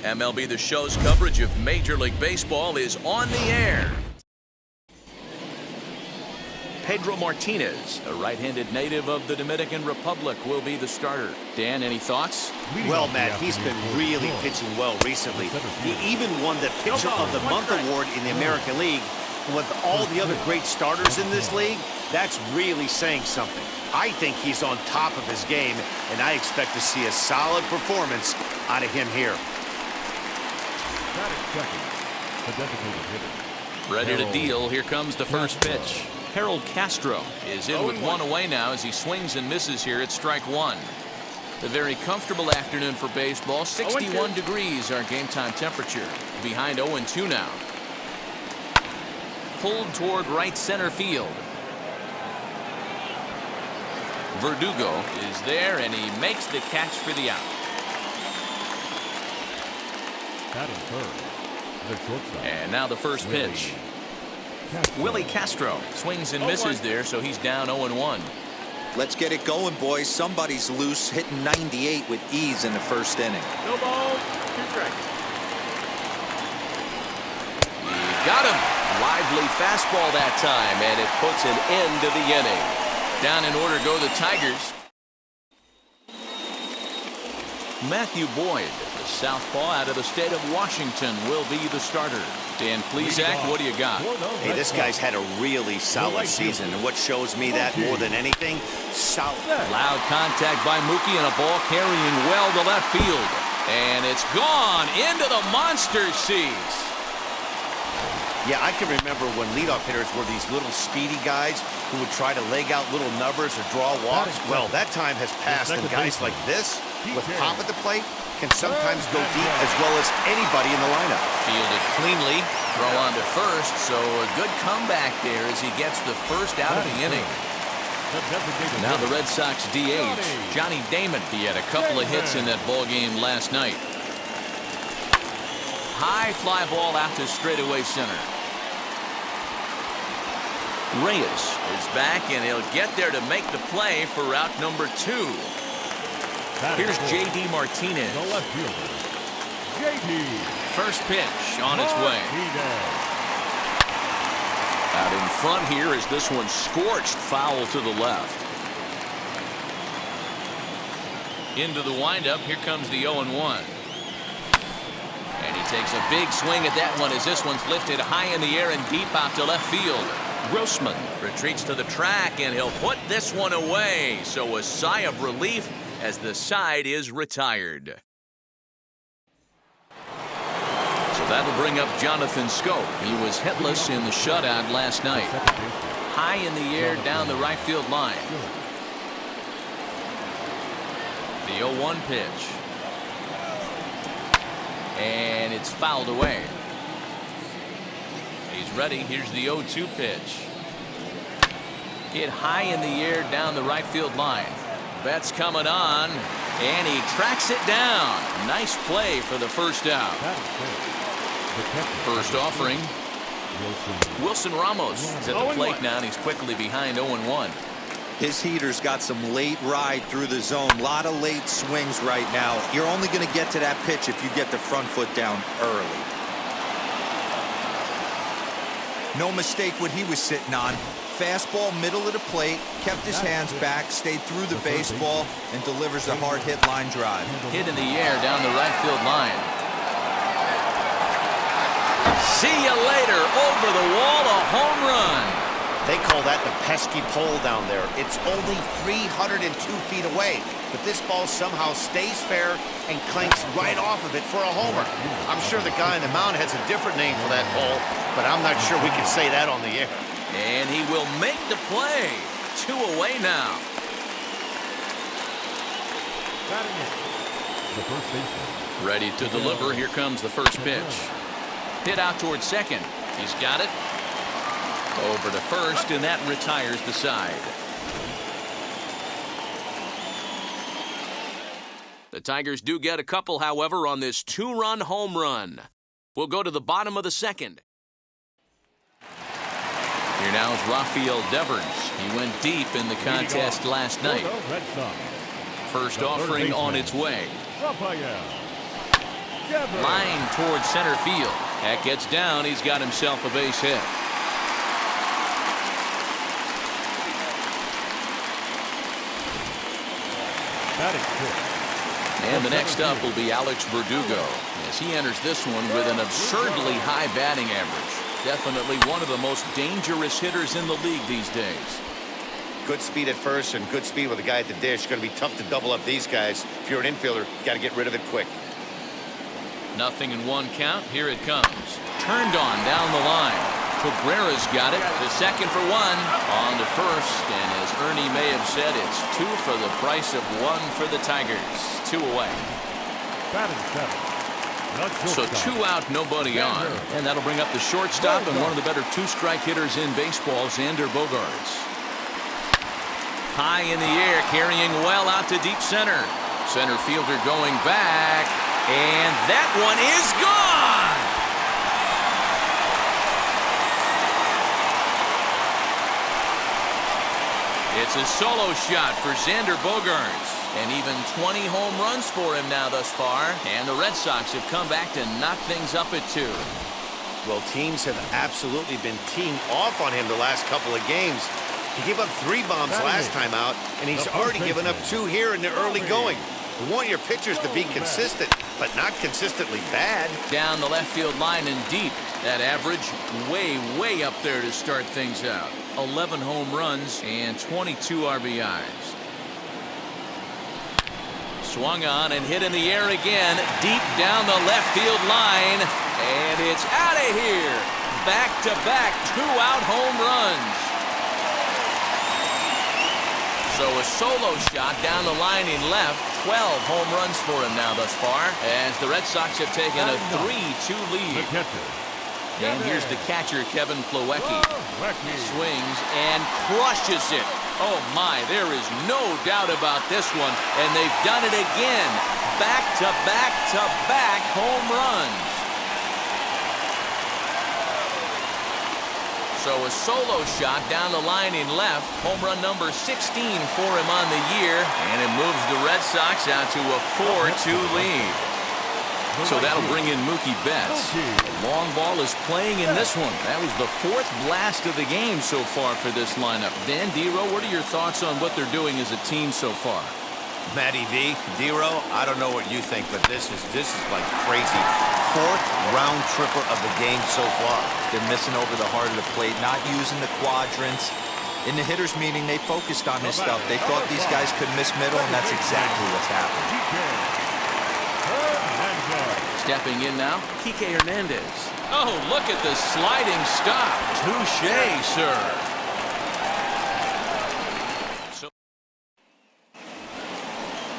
MLB The Show's coverage of Major League Baseball is on the air. Pedro Martinez, a right-handed native of the Dominican Republic, will be the starter. Dan, any thoughts? Well, Matt, he's been really pitching well recently. He even won the Pitcher of the Month award in the American League. And with all the other great starters in this league, that's really saying something. I think he's on top of his game, and I expect to see a solid performance out of him here. Ready to deal. Here comes the first pitch. Harold Castro is in with one away now as he swings and misses here at strike one. A very comfortable afternoon for baseball. 61 degrees our game time temperature. Behind 0-2 now. Pulled toward right center field. Verdugo is there and he makes the catch for the out. And now the first pitch. Willie Castro swings and misses there, so he's down 0-1. Let's get it going, boys. Somebody's loose, hitting 98 with ease in the first inning. No ball, 2 strikes. He got him. Lively fastball that time, and it puts an end to the inning. Down in order go the Tigers. Matthew Boyd, the southpaw out of the state of Washington, will be the starter. Dan Plesac, what do you got? Hey, this guy's had a really solid season, and what shows me that more than anything, solid. Loud contact by Mookie and a ball carrying well to left field. And it's gone into the monster seats. Yeah, I can remember when leadoff hitters were these little speedy guys who would try to leg out little nubbers or draw walks. Well, that time has passed, and guys like this, with pop at the plate, can sometimes go deep as well as anybody in the lineup. Fielded cleanly, throw on to first, so a good comeback there as he gets the first out of the inning. Now the Red Sox DH, Johnny Damon. He had a couple of hits in that ball game last night. High fly ball out to straightaway center. Reyes is back, and he'll get there to make the play for route number 2. Here's J.D. Martinez. The left fielder, J.D. First pitch on its way. Out in front here is this one scorched foul to the left. Into the windup. Here comes the 0-1. And he takes a big swing at that one as this one's lifted high in the air and deep out to left field. Grossman retreats to the track, and he'll put this one away. So a sigh of relief as the side is retired. So that'll bring up Jonathan Scope. He was hitless in the shutout last night. High in the air down the right field line. The 0-1 pitch. And it's fouled away. He's ready. Here's the 0-2 pitch. Hit high in the air down the right field line. Betts coming on, and he tracks it down. Nice play for the first out. First offering. Wilson Ramos is at the plate now, and he's quickly behind 0-1. His heater's got some late ride through the zone. A lot of late swings right now. You're only going to get to that pitch if you get the front foot down early. No mistake what he was sitting on. Fastball, middle of the plate, kept his hands back, stayed through the baseball, and delivers a hard hit line drive. Hit in the air down the right field line. See you later. Over the wall, a home run. They call that the pesky pole down there. It's only 302 feet away, but this ball somehow stays fair and clanks right off of it for a homer. I'm sure the guy on the mound has a different name for that pole, but I'm not sure we can say that on the air. And he will make the play. 2 away now. Ready to deliver. Here comes the first pitch. Hit out towards second. He's got it. Over to first, and that retires the side. The Tigers do get a couple, however, on this 2-run home run. We'll go to the bottom of the second. Here now is Rafael Devers. He went deep in the contest last night. First offering on its way. Line towards center field. That gets down. He's got himself a base hit. And the next up will be Alex Verdugo as he enters this one with an absurdly high batting average. Definitely one of the most dangerous hitters in the league these days. Good speed at first and good speed with a guy at the dish. Going to be tough to double up these guys. If you're an infielder, got to get rid of it quick. 0-1 count. Here it comes. Turned on down the line. Cabrera's got it. The second for one. On to first. And as Ernie may have said, it's 2 for the price of 1 for the Tigers. 2 away. So 2 out, nobody on. And that'll bring up the shortstop and one of the better 2-strike hitters in baseball, Xander Bogaerts. High in the air, carrying well out to deep center. Center fielder going back. And that one is gone. It's a solo shot for Xander Bogaerts. And even 20 home runs for him now thus far. And the Red Sox have come back to knock things up at 2. Well, teams have absolutely been teeing off on him the last couple of games. He gave up 3 bombs last time out, and he's already given up 2 here in the early going. You want your pitchers to be consistent, but not consistently bad. Down the left field line and deep. That average way up there to start things out. 11 home runs and 22 RBIs. Swung on and hit in the air again. Deep down the left field line. And it's out of here. Back-to-back 2-out home runs. So a solo shot down the line in left. 12 home runs for him now thus far, as the Red Sox have taken a 3-2 lead. And here's the catcher, Kevin Plawecki. Swings and crushes it. Oh my, there is no doubt about this one. And they've done it again. Back-to-back home runs. So a solo shot down the line in left. Home run number 16 for him on the year. And it moves the Red Sox out to a 4-2 lead. So that'll bring in Mookie Betts. The long ball is playing in this one. That was the 4th blast of the game so far for this lineup. Dan Dero, what are your thoughts on what they're doing as a team so far? Matty V, Dero, I don't know what you think, but this is like crazy. 4th round tripper of the game so far. They're missing over the heart of the plate, not using the quadrants. In the hitters meeting, they focused on this stuff. They thought these guys could miss middle, and that's exactly what's happened. Stepping in now, Kike Hernandez. Oh, look at the sliding stop. Touche, sir.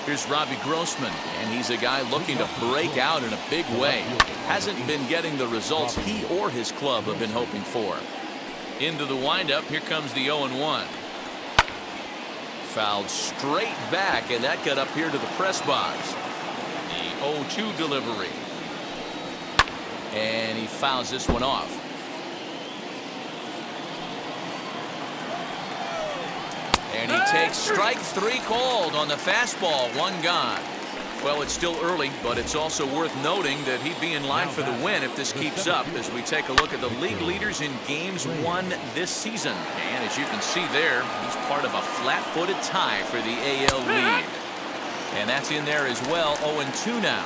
Here's Robbie Grossman, and he's a guy looking to break out in a big way. Hasn't been getting the results he or his club have been hoping for. Into the windup, here comes the 0-1. Fouled straight back, and that got up here to the press box. The 0-2 delivery. And he fouls this one off. And he takes strike 3 called on the fastball. 1 gone. Well, it's still early, but it's also worth noting that he'd be in line for the win if this keeps up as we take a look at the league leaders in games won this season. And as you can see there, he's part of a flat-footed tie for the AL lead. And that's in there as well. 0-2 now.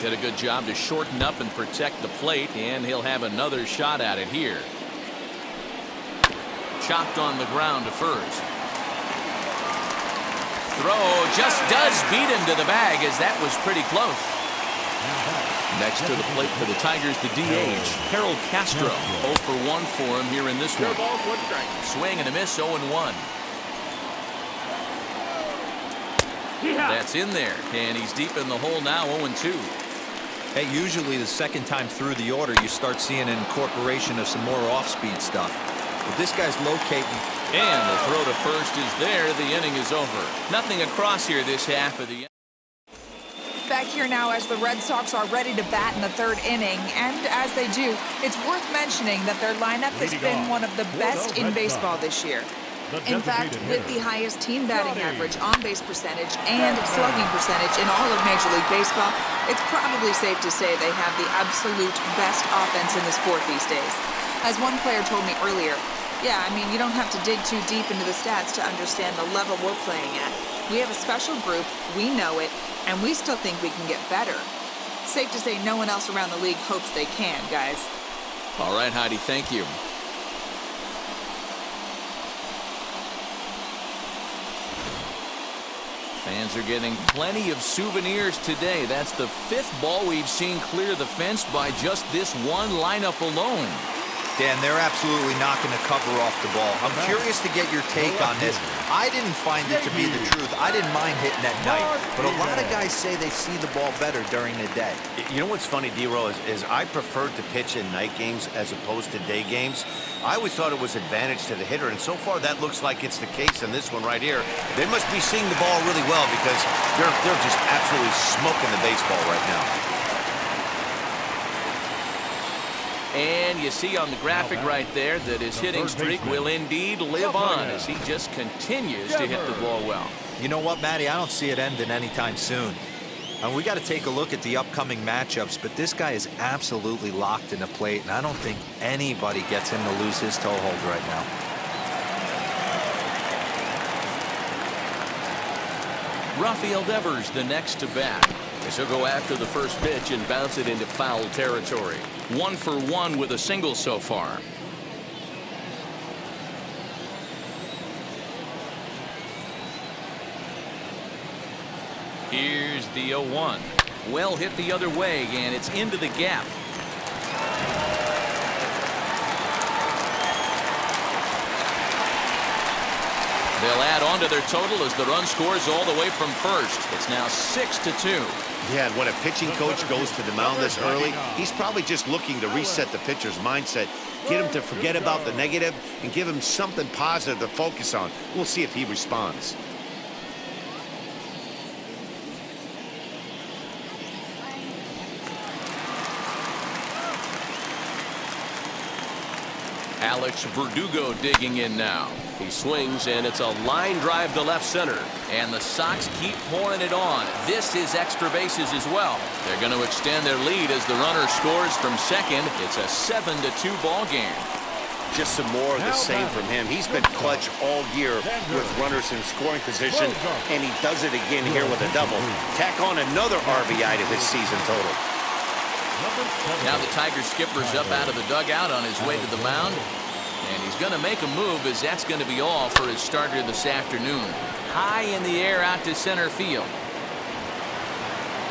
Did a good job to shorten up and protect the plate, and he'll have another shot at it here. Chopped on the ground to first. Throw just does beat him to the bag, as that was pretty close. Next to the plate for the Tigers, the DH, Harold Castro. 0 for 1 for him here in this one. Swing and a miss, 0-1. That's in there, and he's deep in the hole now, 0-2. Hey, usually the second time through the order, you start seeing an incorporation of some more off-speed stuff. But this guy's locating. And the throw to first is there. The inning is over. Nothing across here this half of the. Back here now as the Red Sox are ready to bat in the 3rd inning. And as they do, it's worth mentioning that their lineup has been one of the best in baseball this year. In fact, with the highest team batting average, on-base percentage, and slugging percentage in all of Major League Baseball, it's probably safe to say they have the absolute best offense in the sport these days. As one player told me earlier, yeah, I mean, you don't have to dig too deep into the stats to understand the level we're playing at. We have a special group, we know it, and we still think we can get better. Safe to say no one else around the league hopes they can, guys. All right, Heidi, thank you. Fans are getting plenty of souvenirs today. That's the 5th ball we've seen clear the fence by just this one lineup alone. Dan, they're absolutely knocking the cover off the ball. I'm curious to get your take on this. I didn't find it to be the truth. I didn't mind hitting at night, but a lot of guys say they see the ball better during the day. You know what's funny, D-Row, is I preferred to pitch in night games as opposed to day games. I always thought it was advantage to the hitter, and so far that looks like it's the case in this one right here. They must be seeing the ball really well because they're just absolutely smoking the baseball right now. And you see on the graphic right there that his hitting streak will indeed live on as he just continues to hit the ball well. You know what, Matty? I don't see it ending anytime soon. And we got to take a look at the upcoming matchups, but this guy is absolutely locked in the plate, and I don't think anybody gets him to lose his toehold right now. Rafael Devers the next to bat. As he'll go after the first pitch and bounce it into foul territory. 1 for 1 with a single so far. Here's the 0-1. Well hit the other way, and it's into the gap. They'll add on to their total as the run scores all the way from first. It's now 6-2. Yeah, and when a pitching coach goes to the mound this early, he's probably just looking to reset the pitcher's mindset, get him to forget about the negative, and give him something positive to focus on. We'll see if he responds. Alex Verdugo digging in now. He swings, and it's a line drive to left center. And the Sox keep pouring it on. This is extra bases as well. They're going to extend their lead as the runner scores from second. It's a 7-2 ball game. Just some more of the same from him. He's been clutch all year with runners in scoring position, and he does it again here with a double. Tack on another RBI to his season total. Now the Tiger skipper's up out of the dugout on his way to the mound. And he's going to make a move, as that's going to be all for his starter this afternoon. High in the air out to center field.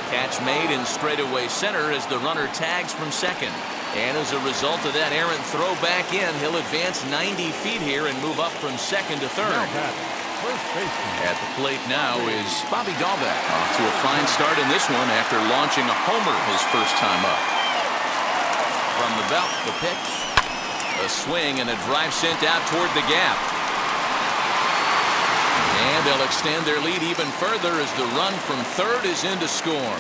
Catch made in straightaway center as the runner tags from second. And as a result of that errant throw back in, he'll advance 90 feet here and move up from second to third. At the plate now is Bobby Dahlbeck, off to a fine start in this one after launching a homer his first time up. From the belt, the pitch. A swing and a drive sent out toward the gap. And they'll extend their lead even further as the run from third is in to score.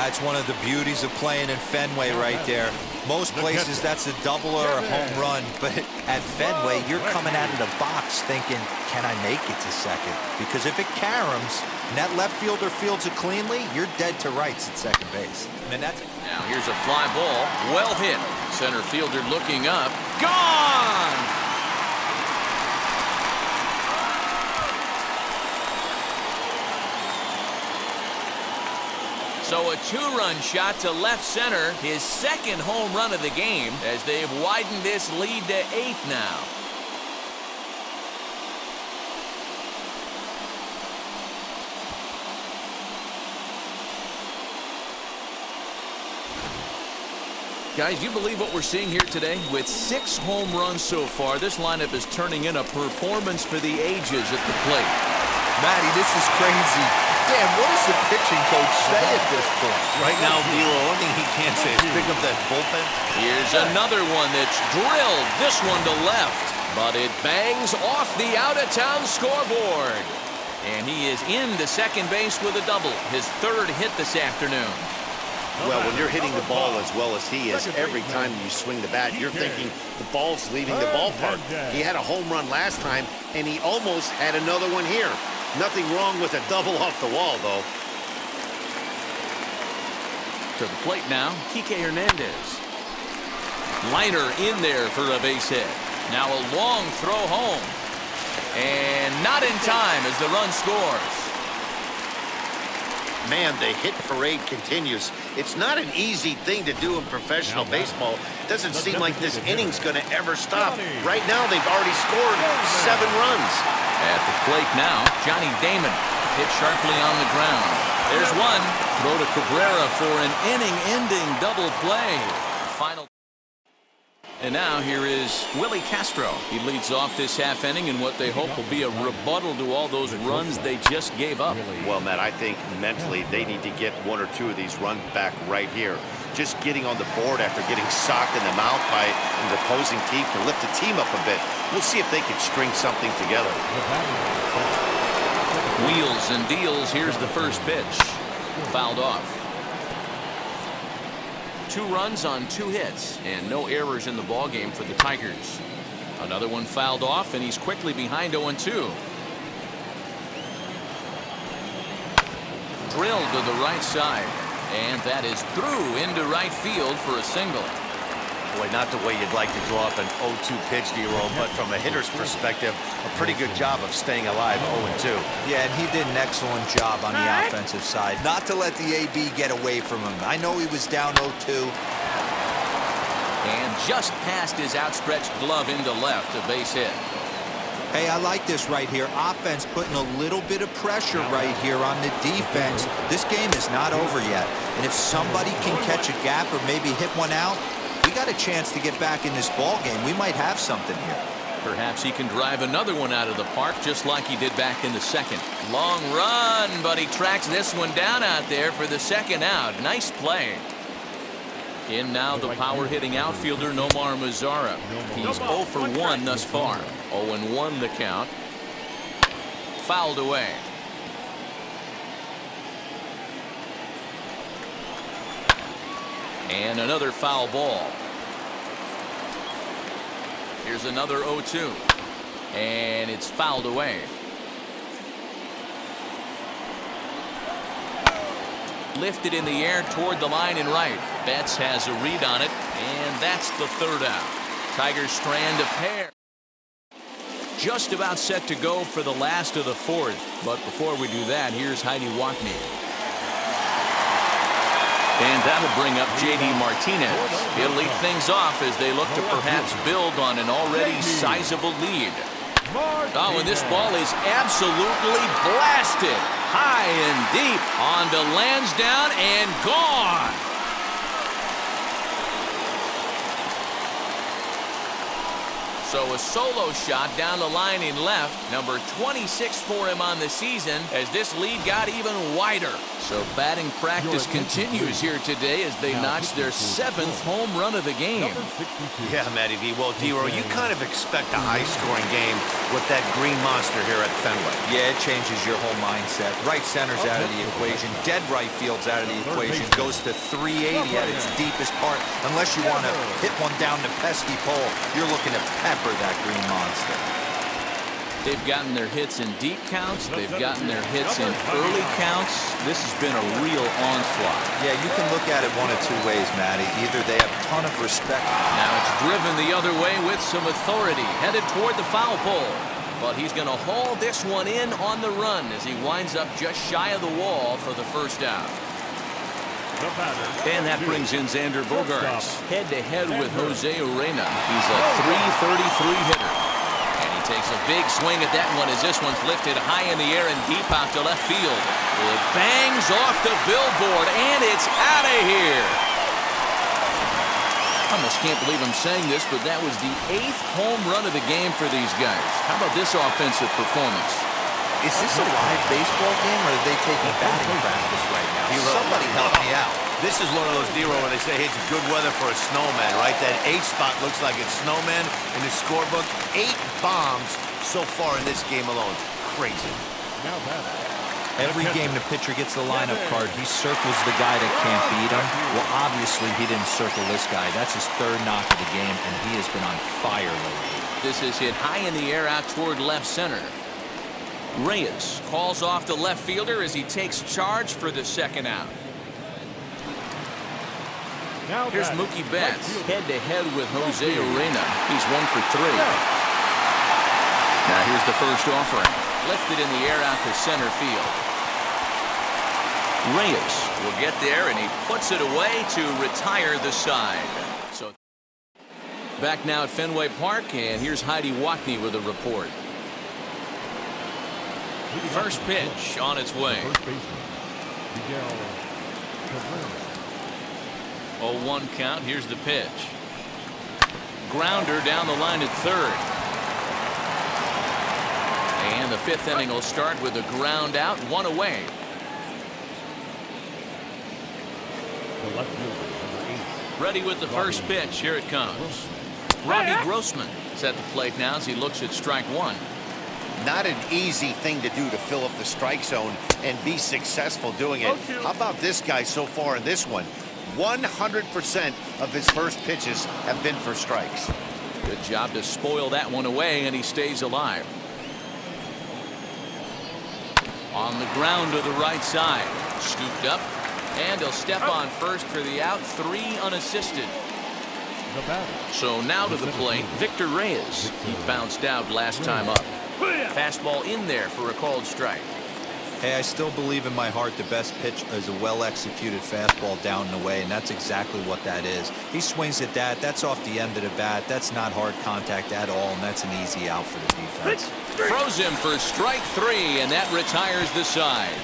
It's one of the beauties of playing in Fenway right there. Most places that's a double or a home run, but at Fenway you're coming out of the box thinking, can I make it to second? Because if it caroms and that left fielder fields it cleanly, you're dead to rights at second base. And that's now here's a fly ball, well hit. Center fielder looking up, gone! So a 2-run shot to left center, his second home run of the game, as they've widened this lead to 8 now. Guys, you believe what we're seeing here today? With 6 home runs so far, this lineup is turning in a performance for the ages at the plate. Matty, this is crazy. Dan, what does the pitching coach say at this point? Right now, the only thing he can't say is pick up that bullpen. Here's another one that's drilled. This one to left. But it bangs off the out-of-town scoreboard. And he is into second base with a double. His third hit this afternoon. Well, when you're hitting the ball as well as he is, every time you swing the bat, you're thinking the ball's leaving the ballpark. He had a home run last time, and he almost had another one here. Nothing wrong with a double off the wall, though. To the plate now, Kike Hernandez. Liner in there for a base hit. Now a long throw home. And not in time as the run scores. Man, the hit parade continues. It's not an easy thing to do in professional baseball. It doesn't seem like this inning's going to ever stop. Right now, they've already scored 7 runs. At the plate now, Johnny Damon hit sharply on the ground. There's one. Throw to Cabrera for an inning-ending double play. Final. And now here is Willie Castro. He leads off this half inning in what they hope will be a rebuttal to all those runs they just gave up. Well, Matt, I think mentally they need to get 1 or 2 of these runs back right here. Just getting on the board after getting socked in the mouth by the opposing team can lift the team up a bit. We'll see if they can string something together. Wheels and deals. Here's the first pitch. Fouled off. 2 runs on 2 hits and no errors in the ballgame for the Tigers. Another one fouled off, and he's quickly behind 0-2. Drilled to the right side, and that is through into right field for a single. Boy, not the way you'd like to draw up an 0-2 pitch, D-roll, but from a hitter's perspective, a pretty good job of staying alive 0-2. Yeah, and he did an excellent job on the offensive side. Not to let the AB get away from him. I know he was down 0-2. And just past his outstretched glove into left, a base hit. Hey, I like this right here. Offense putting a little bit of pressure right here on the defense. This game is not over yet. And if somebody can catch a gap or maybe hit one out, we got a chance to get back in this ball game. We might have something here. Perhaps he can drive another one out of the park just like he did back in the second. Long run, but he tracks this one down out there for the second out. Nice play. In now the power-hitting outfielder Nomar Mazara. He's 0 for 1 thus far. 0-1 the count. Fouled away. And another foul ball. Here's another 0-2. And it's fouled away. Lifted in the air toward the line and right. Betts has a read on it, and that's the 3rd out. Tigers strand a pair. Just about set to go for the last of the 4th. But before we do that, here's Heidi Watney. And that'll bring up J.D. Martinez. He'll lead things off as they look to perhaps build on an already sizable lead. Oh, and this ball is absolutely blasted. High and deep. On to Lansdowne and gone. So a solo shot down the line in left. Number 26 for him on the season as this lead got even wider. So batting practice continues here today as they notch their 7th home run of the game. Yeah, Matty V. Well, D-Roll, you kind of expect a high-scoring game with that green monster here at Fenway. Yeah, it changes your whole mindset. Right center's out of the equation. Dead right field's out of the equation. Goes to 380 at its deepest part. Unless you want to hit one down the pesky pole, you're looking to pepper that green monster. They've gotten their hits in deep counts. They've gotten their hits in early counts. This has been a real onslaught. Yeah, you can look at it one of 2 ways, Matty. Either they have a ton of respect. Now it's driven the other way with some authority, headed toward the foul pole. But he's going to haul this one in on the run as he winds up just shy of the wall for the 1st out. And that brings in Xander Bogaerts, head-to-head with Jose Urena. He's a .333 hitter. And he takes a big swing at that one as this one's lifted high in the air and deep out to left field. It bangs off the billboard, and it's out of here. I almost can't believe I'm saying this, but that was the 8th home run of the game for these guys. How about this offensive performance? Is this a live baseball game, or are they taking batting practice right now? Somebody help me out. This is one of those D-Roll where they say, hey, it's good weather for a snowman, right? That 8 spot looks like it's snowman in the scorebook. 8 bombs so far in this game alone. Crazy. Every game the pitcher gets the lineup card, he circles the guy that can't beat him. Well, obviously, he didn't circle this guy. That's his third knock of the game, and he has been on fire lately. This is hit high in the air out toward left center. Reyes calls off the left fielder as he takes charge for the second out. Here's Mookie Betts head-to-head with Jose Urena. He's 1 for 3. Now here's the first offering. Lifted in the air out to center field. Reyes will get there, and he puts it away to retire the side. So back now at Fenway Park, and here's Heidi Watney with a report. First pitch on its way. 0-1 count. Here's the pitch. Grounder down the line at third. And the fifth inning will start with a ground out, 1 away. Ready with the first pitch. Here it comes. Robbie Grossman is at the plate now as he looks at strike 1. Not an easy thing to do to fill up the strike zone and be successful doing it. How about this guy so far in this one? 100% of his first pitches have been for strikes. Good job to spoil that one away, and he stays alive. On the ground to the right side. Scooped up, and he'll step on first for the out, 3 unassisted. So now to the plate, Victor Reyes. He bounced out last time up. Fastball in there for a called strike. Hey, I still believe in my heart the best pitch is a well-executed fastball down and away, and that's exactly what that is. He swings at that. That's off the end of the bat. That's not hard contact at all, and that's an easy out for the defense. Throws him for strike 3, and that retires the side.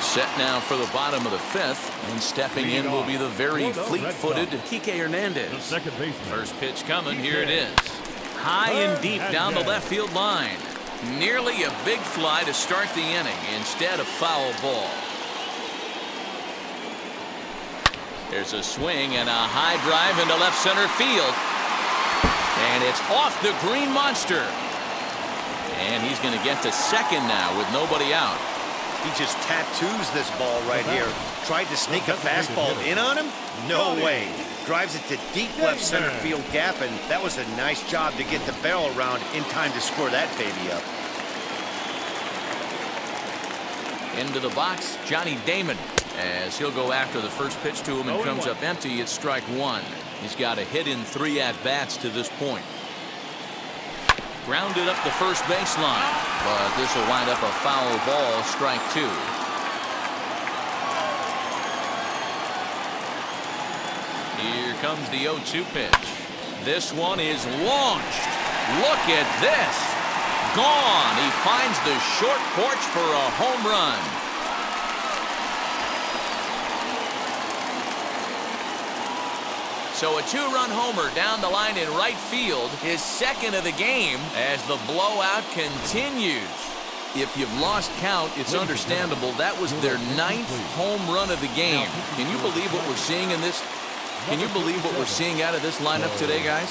Set now for the bottom of the 5th, and stepping in will be the very fleet-footed Kike Hernandez. First pitch coming. Here it is. High and deep down the left field line. Nearly a big fly to start the inning. Instead, a foul ball. There's a swing and a high drive into left center field. And it's off the green monster. And he's going to get to second now with nobody out. He just tattoos this ball right here. Tried to sneak a fastball in on him? No way. Drives it to deep left center field gap, and that was a nice job to get the barrel around in time to score that baby up. Into the box, Johnny Damon, as he'll go after the first pitch to him and comes up empty at strike 1. He's got a hit in 3 at-bats to this point. Grounded up the first baseline, but this will wind up a foul ball, strike 2. Here comes the 0-2 pitch. This one is launched. Look at this. Gone. He finds the short porch for a home run. So a 2-run homer down the line in right field, his second of the game as the blowout continues. If you've lost count, it's understandable. That was their 9th home run of the game. Can you believe what we're seeing in this? Can you believe what we're seeing out of this lineup today, guys?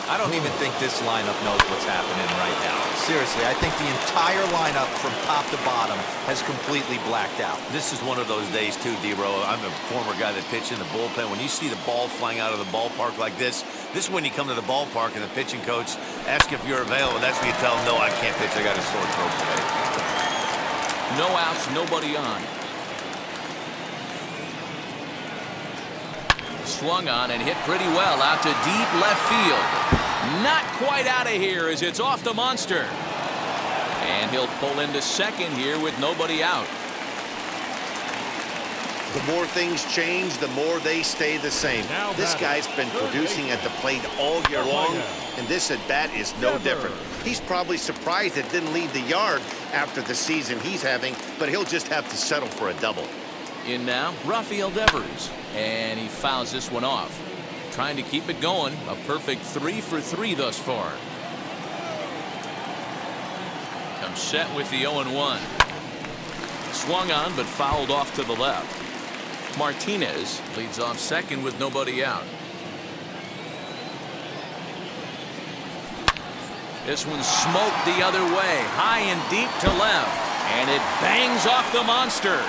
I don't even think this lineup knows what's happening right now. Seriously, I think the entire lineup from top to bottom has completely blacked out. This is one of those days, too, D-Row. I'm a former guy that pitched in the bullpen. When you see the ball flying out of the ballpark like this is when you come to the ballpark and the pitching coach asks if you're available. That's when you tell him, no, I can't pitch. I got a sore throat today. No outs, nobody on. Swung on and hit pretty well out to deep left field. Not quite out of here as it's off the monster. And he'll pull into second here with nobody out. The more things change, the more they stay the same. This guy's been producing at the plate all year long, and this at-bat is no different. He's probably surprised it didn't leave the yard after the season he's having, but he'll just have to settle for a double. In now, Rafael Devers. And he fouls this one off. Trying to keep it going. A perfect 3 for 3 thus far. Comes set with the 0-1. Swung on but fouled off to the left. Martinez leads off second with nobody out. This one smoked the other way, high and deep to left, and it bangs off the monster.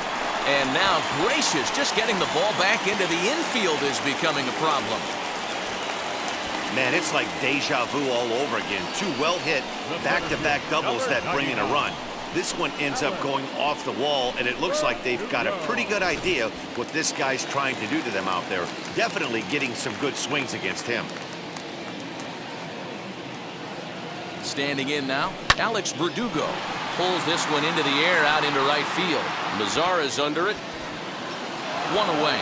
And now, gracious, just getting the ball back into the infield is becoming a problem. Man, it's like deja vu all over again. Two well-hit back-to-back doubles that bring in a run. This one ends up going off the wall, and it looks like they've got a pretty good idea what this guy's trying to do to them out there. Definitely getting some good swings against him. Standing in now, Alex Verdugo pulls this one into the air out into right field. Mazara's under it. One away.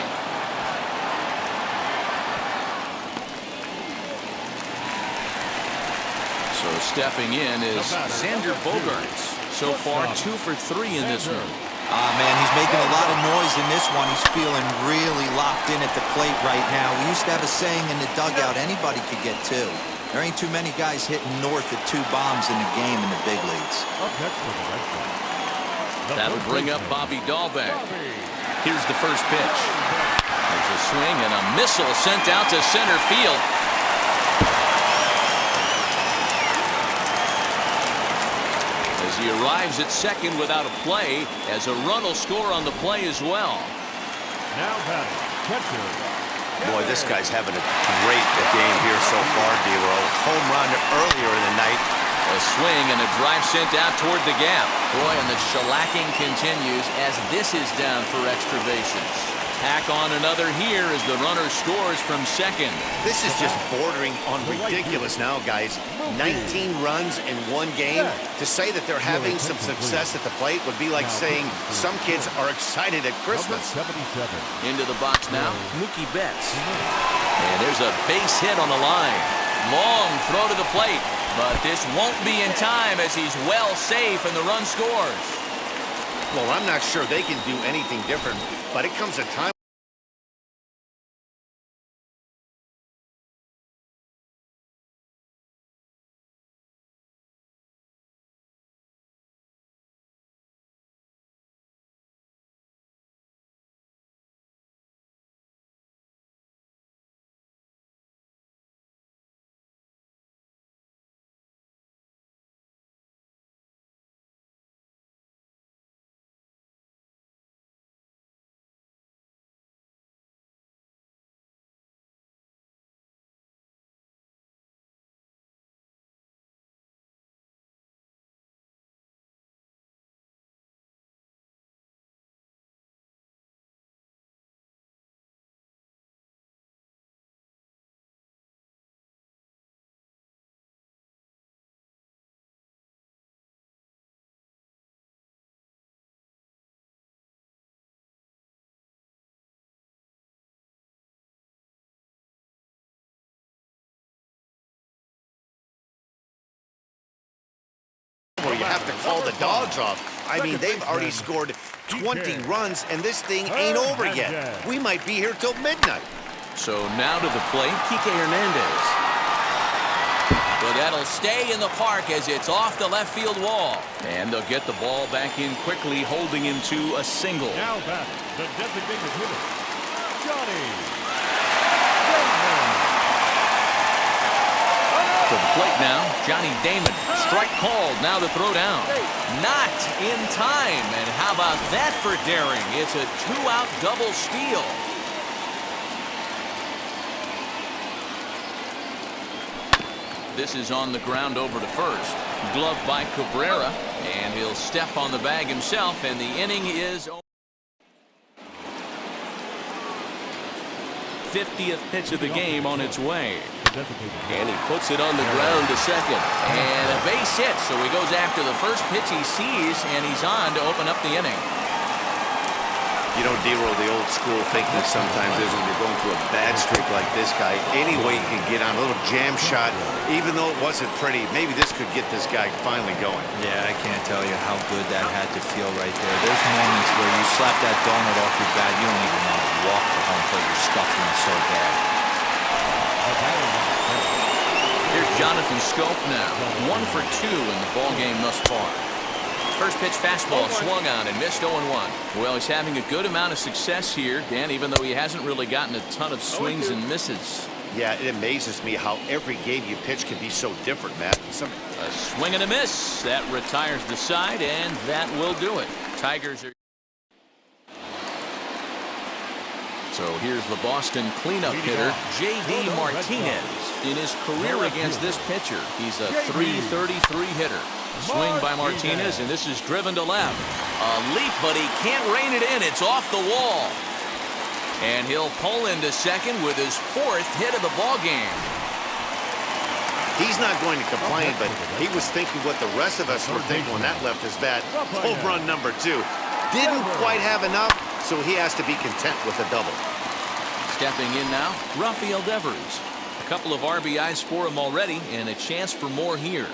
So stepping in is Xander Bogaerts. So far, 2 for 3 in this one. Man, he's making a lot of noise in this one. He's feeling really locked in at the plate right now. We used to have a saying in the dugout, anybody could get 2. There ain't too many guys hitting north of 2 bombs in the game in the big leagues. That'll bring up Bobby Dahlbeck. Here's the first pitch. There's a swing and a missile sent out to center field. As he arrives at second without a play, as a run will score on the play as well. Now batting, catcher. Boy, this guy's having a great game here so far, D-Ro. Home run earlier in the night. A swing and a drive sent out toward the gap. Boy, and the shellacking continues as this is down for extra bases. Tack on another here as the runner scores from second. This is just bordering on ridiculous now, guys. 19 runs in one game. To say that they're having some success at the plate would be like saying some kids are excited at Christmas. Into the box now, Mookie Betts. And there's a base hit on the line. Long throw to the plate, but this won't be in time as he's well safe and the run scores. Well, I'm not sure they can do anything different, but it comes a time. Where you have to call the dogs off. I mean, they've already scored 20 runs, and this thing ain't over yet. We might be here till midnight. So now to the plate, Kike Hernandez. But that'll stay in the park as it's off the left field wall. And they'll get the ball back in quickly, holding him to a single. Now batting, the designated hitter, Johnny. To the plate now, Johnny Damon. Strike called, now the throw down. Not in time, and how about that for daring? It's a 2-out double steal. This is on the ground over to first. Gloved by Cabrera, and he'll step on the bag himself, and the inning is over. 50th pitch of the game on its way. And he puts it on the ground to second. And a base hit, so he goes after the first pitch he sees, and he's on to open up the inning. You know, D-Ro, the old school thinking sometimes is when you're going through a bad streak like this guy, any way you can get on a little jam shot, even though it wasn't pretty, maybe this could get this guy finally going. Yeah, I can't tell you how good that had to feel right there. There's moments where you slap that donut off your bat, you don't even want to walk to home plate. You're stuffing it so bad. Here's Jonathan Scope now. 1 for 2 in the ballgame thus far. First pitch fastball swung on and missed 0-1. Well, he's having a good amount of success here, Dan, even though he hasn't really gotten a ton of swings and misses. Yeah, it amazes me how every game you pitch can be so different, Matt. A swing and a miss. That retires the side, and that will do it. Tigers are... So here's the Boston cleanup hitter, J.D. Martinez. In his career against this pitcher, he's a .333 hitter. Swing by Martinez, and this is driven to left. A leap, but he can't rein it in. It's off the wall. And he'll pull into second with his 4th hit of the ball game. He's not going to complain, but he was thinking what the rest of us were thinking when that left his bat. Home run number 2. Didn't quite have enough, so he has to be content with a double. Stepping in now, Rafael Devers. A couple of RBIs for him already, and a chance for more here.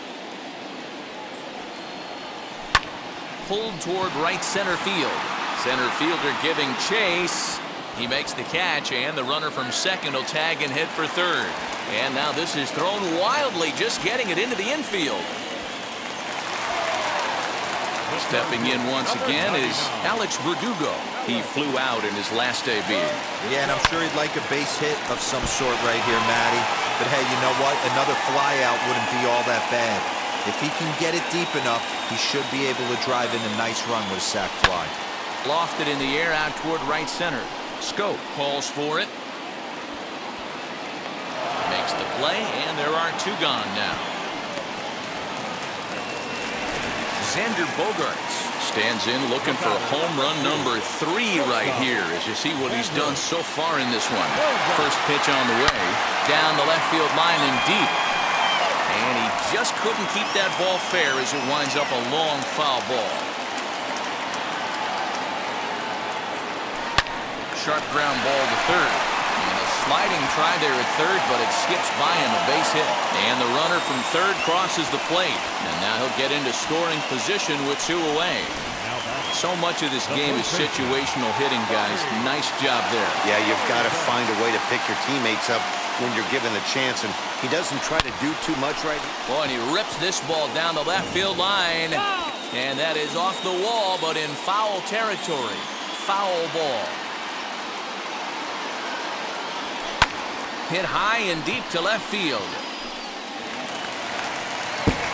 Pulled toward right center field. Center fielder giving chase. He makes the catch, and the runner from second will tag and hit for third. And now this is thrown wildly, just getting it into the infield. Stepping in once again is Alex Verdugo. He flew out in his last debut. Yeah, and I'm sure he'd like a base hit of some sort right here, Matty. But hey, you know what? Another flyout wouldn't be all that bad. If he can get it deep enough, he should be able to drive in a nice run with a sac fly. Lofted in the air out toward right center. Scope calls for it. Makes the play, and there are 2 gone now. Xander Bogaerts stands in looking for home run number 3 right here, as you see what he's done so far in this one. First pitch on the way, down the left field line and deep. And he just couldn't keep that ball fair as it winds up a long foul ball. Sharp ground ball to third. And a sliding try there at third, but it skips by him, a base hit. And the runner from third crosses the plate. And now he'll get into scoring position with 2 away. So much of this game is situational hitting, guys. Nice job there. Yeah, you've got to find a way to pick your teammates up when you're given the chance, and he doesn't try to do too much right now. Boy, and he rips this ball down the left field line. And that is off the wall, but in foul territory. Foul ball. Hit high and deep to left field.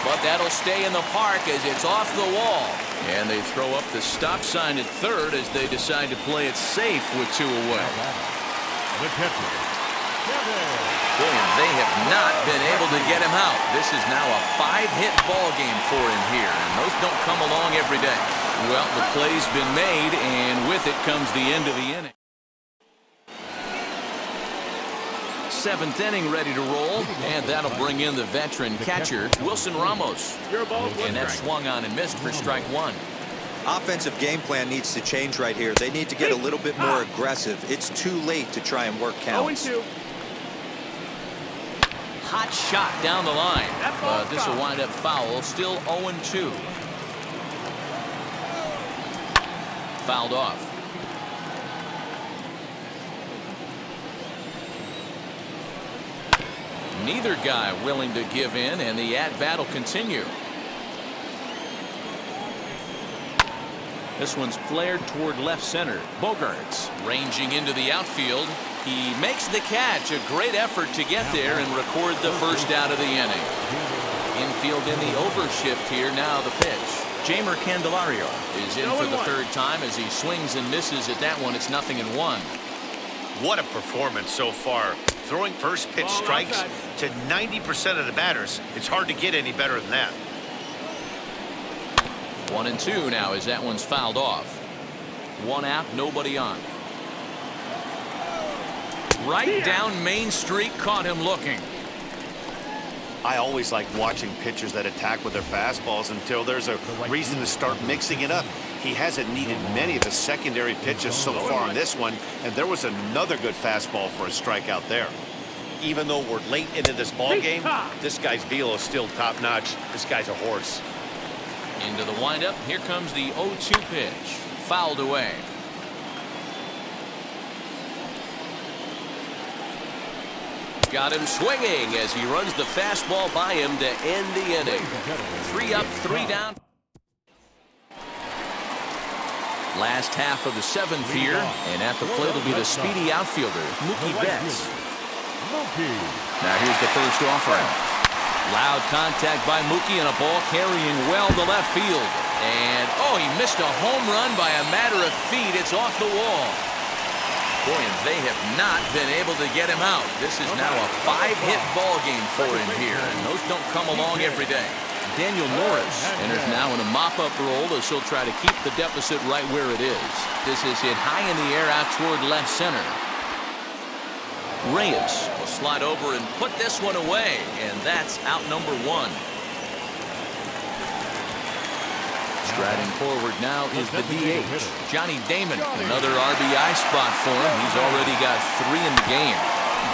But that'll stay in the park as it's off the wall. And they throw up the stop sign at third as they decide to play it safe with 2 away. The catcher, And they have not been able to get him out. This is now a 5-hit ball game for him here, and those don't come along every day. Well, the play's been made, and with it comes the end of the inning. 7th inning ready to roll, and that'll bring in the veteran catcher, Wilson Ramos. And that swung on and missed for strike 1. Offensive game plan needs to change right here. They need to get a little bit more aggressive. It's too late to try and work counts. Hot shot down the line, but this will wind up foul. Still 0-2. Fouled off. Neither guy willing to give in, and the at-bat will continue. This one's flared toward left center. Bogaerts ranging into the outfield. He makes the catch. A great effort to get there and record the first out of the inning. Infield in the overshift here. Now the pitch. Jamer Candelario is in for the 3rd time as he swings and misses at that one. It's 0-1. What a performance so far. Throwing first pitch strikes to 90% of the batters. It's hard to get any better than that. 1-2 now as that one's fouled off. 1 out, nobody on. Right down Main Street, caught him looking. I always like watching pitchers that attack with their fastballs until there's a reason to start mixing it up. He hasn't needed many of the secondary pitches so far in this one, and there was another good fastball for a strikeout there. Even though we're late into this ball game, this guy's velo is still top-notch. This guy's a horse. Into the windup. Here comes the 0-2 pitch. Fouled away. Got him swinging as he runs the fastball by him to end the inning. 3 up, 3 down. Last half of the 7th here, and at the plate will be the speedy outfielder, Mookie Betts. Mookie. Now here's the first offering. Loud contact by Mookie and a ball carrying well to left field. And, oh, he missed a home run by a matter of feet. It's off the wall. Boy, and they have not been able to get him out. This is now a 5-hit ball game for him here, and those don't come along every day. Daniel Norris enters now in a mop-up role as he'll try to keep the deficit right where it is. This is hit high in the air out toward left center. Reyes will slide over and put this one away, and that's out number 1. Striding forward now is the DH, Johnny Damon. Another RBI spot for him. He's already got 3 in the game.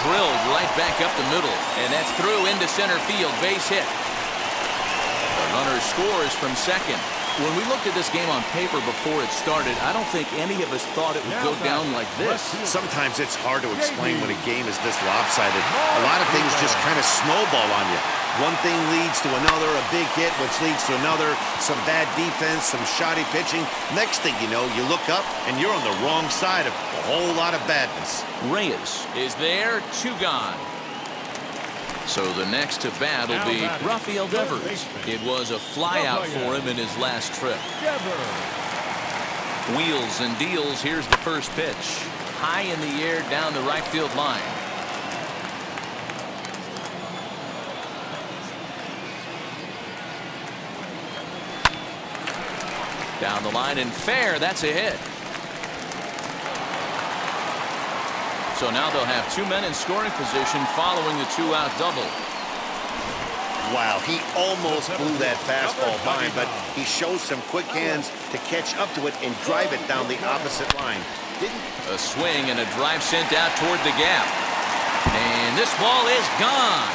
Drilled right back up the middle, and that's through into center field. Base hit. The runner scores from second. When we looked at this game on paper before it started, I don't think any of us thought it would go down like this. Sometimes it's hard to explain when a game is this lopsided. A lot of things just kind of snowball on you. One thing leads to another, a big hit, which leads to another, some bad defense, some shoddy pitching. Next thing you know, you look up and you're on the wrong side of a whole lot of badness. Reyes is there, 2 gone. So the next to bat will be Rafael Devers. It was a flyout for him in his last trip. Wheels and deals. Here's the first pitch. High in the air down the right field line. Down the line and fair. That's a hit. So now they'll have 2 men in scoring position following the 2-out double. Wow, he almost blew that fastball by him, but he shows some quick hands to catch up to it and drive it down the opposite line. A swing and a drive sent out toward the gap. And this ball is gone.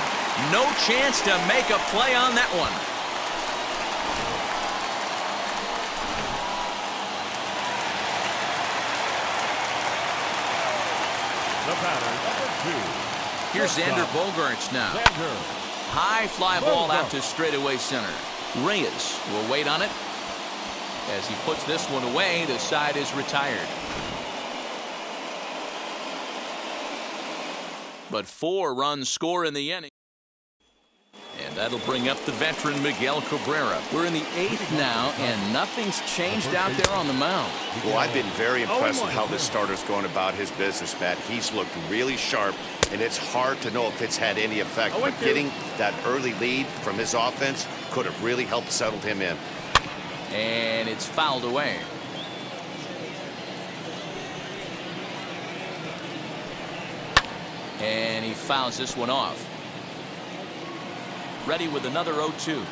No chance to make a play on that one. The batter, number 2. Here's Xander Bogaerts now. High fly ball out to straightaway center. Reyes will wait on it. As he puts this one away, the side is retired. But 4 runs score in the inning. And that'll bring up the veteran Miguel Cabrera. We're in the 8th now, and nothing's changed out there on the mound. Well, I've been very impressed with how this starter's going about his business, Matt. He's looked really sharp, and it's hard to know if it's had any effect. But getting that early lead from his offense could have really helped settle him in. And it's fouled away. And he fouls this one off. Ready with another 0-2.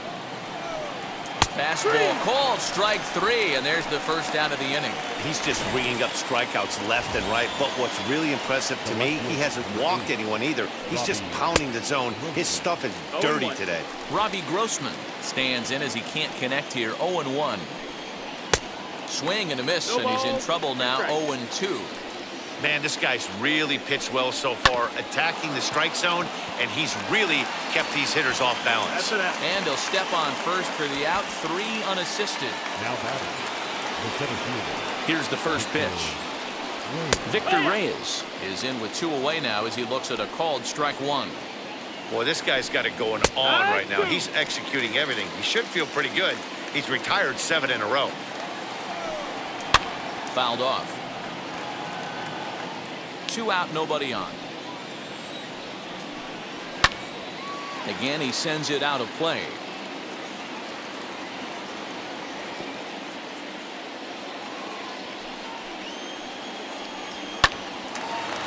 Fastball called, strike 3, and there's the first out of the inning. He's just ringing up strikeouts left and right, but what's really impressive to me, he hasn't walked anyone either. He's just pounding the zone. His stuff is dirty today. Robbie Grossman stands in as he can't connect here. 0-1. Swing and a miss, and he's in trouble now. 0-2. Man, this guy's really pitched well so far, attacking the strike zone, and he's really kept these hitters off balance. And he'll step on first for the out. 3 unassisted. Now batting, the center fielder. Here's the first pitch. Victor Reyes is in with 2 away now as he looks at a called strike 1. Boy, this guy's got it going on right now. He's executing everything. He should feel pretty good. He's retired 7 in a row. Fouled off. 2 out, nobody on. Again, he sends it out of play.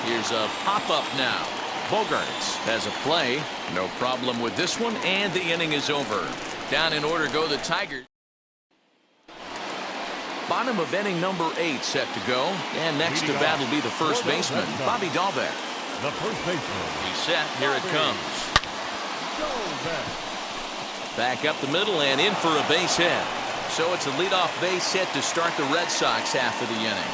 Here's a pop-up now. Bogaerts has a play. No problem with this one, and the inning is over. Down in order go the Tigers. Bottom of inning number 8 set to go. And next to bat will be the first baseman, Bobby Dahlbeck. The first baseman. He's set. Here it comes. Back up the middle and in for a base hit. So it's a leadoff base hit to start the Red Sox half of the inning.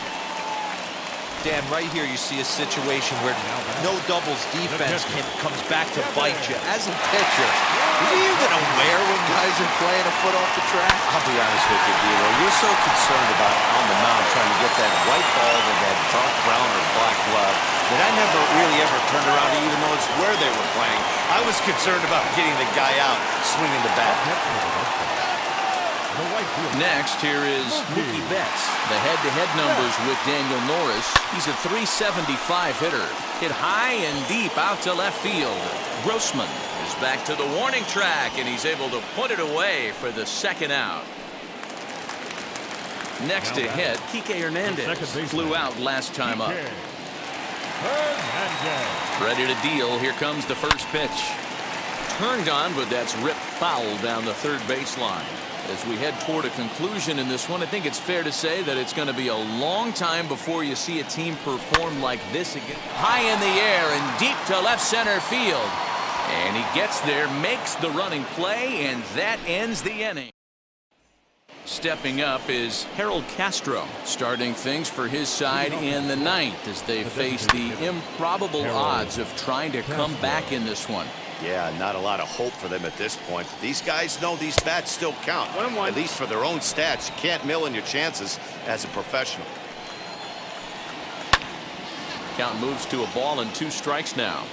Dan, right here you see a situation where no doubles defense comes back to bite you. As a pitcher, are you even aware when guys are playing a foot off the track? I'll be honest with you, D'Lo. You're so concerned about on the mound trying to get that white ball to that dark brown or black glove that I never really ever turned around to even notice where they were playing. I was concerned about getting the guy out swinging the bat. Next, here is Mookie Betts. The head-to-head numbers with Daniel Norris. He's a .375 hitter. Hit high and deep out to left field. Grossman is back to the warning track, and he's able to put it away for the second out. Next to hit, Kike Hernandez flew out last time up. Ready to deal. Here comes the first pitch. Turned on, but that's ripped foul down the third baseline. As we head toward a conclusion in this one, I think it's fair to say that it's going to be a long time before you see a team perform like this again. High in the air and deep to left center field. And he gets there, makes the running play, and that ends the inning. Stepping up is Harold Castro, starting things for his side in the ninth as they face the improbable odds of trying to come back in this one. Yeah, not a lot of hope for them at this point. These guys know these bats still count. At least for their own stats. You can't mill in your chances as a professional. Count moves to a ball and 2 strikes now.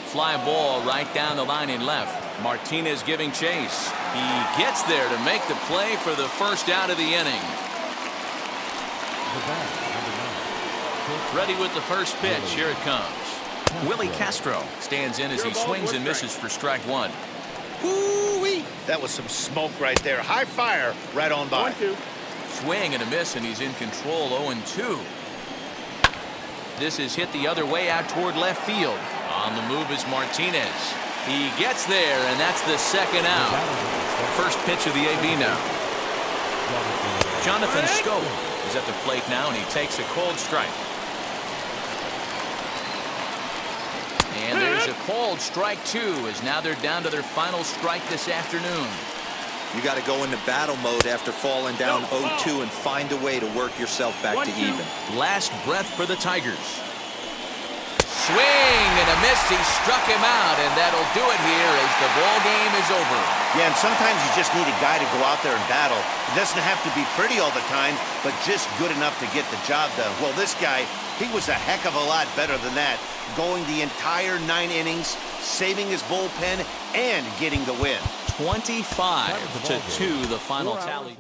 Fly ball right down the line in left. Martinez giving chase. He gets there to make the play for the first out of the inning. Ready with the first pitch. Here it comes. Willie Castro stands in as he swings and misses for strike 1. Woo-wee! That was some smoke right there. High fire right on by. 1-2. Swing and a miss, and he's in control. 0-2. This is hit the other way out toward left field. On the move is Martinez. He gets there, and that's the second out. First pitch of the AB now. Jonathan Scope is at the plate now, and he takes a cold strike. And there's a called strike 2 as now they're down to their final strike this afternoon. You got to go into battle mode after falling down 0-2 and find a way to work yourself back to even. Last breath for the Tigers. Swing and a miss. He struck him out, and that'll do it here as the ball game is over. Yeah, and sometimes you just need a guy to go out there and battle. It doesn't have to be pretty all the time, but just good enough to get the job done. Well, this guy, he was a heck of a lot better than that, going the entire 9 innings, saving his bullpen, and getting the win. 25-2, the final tally.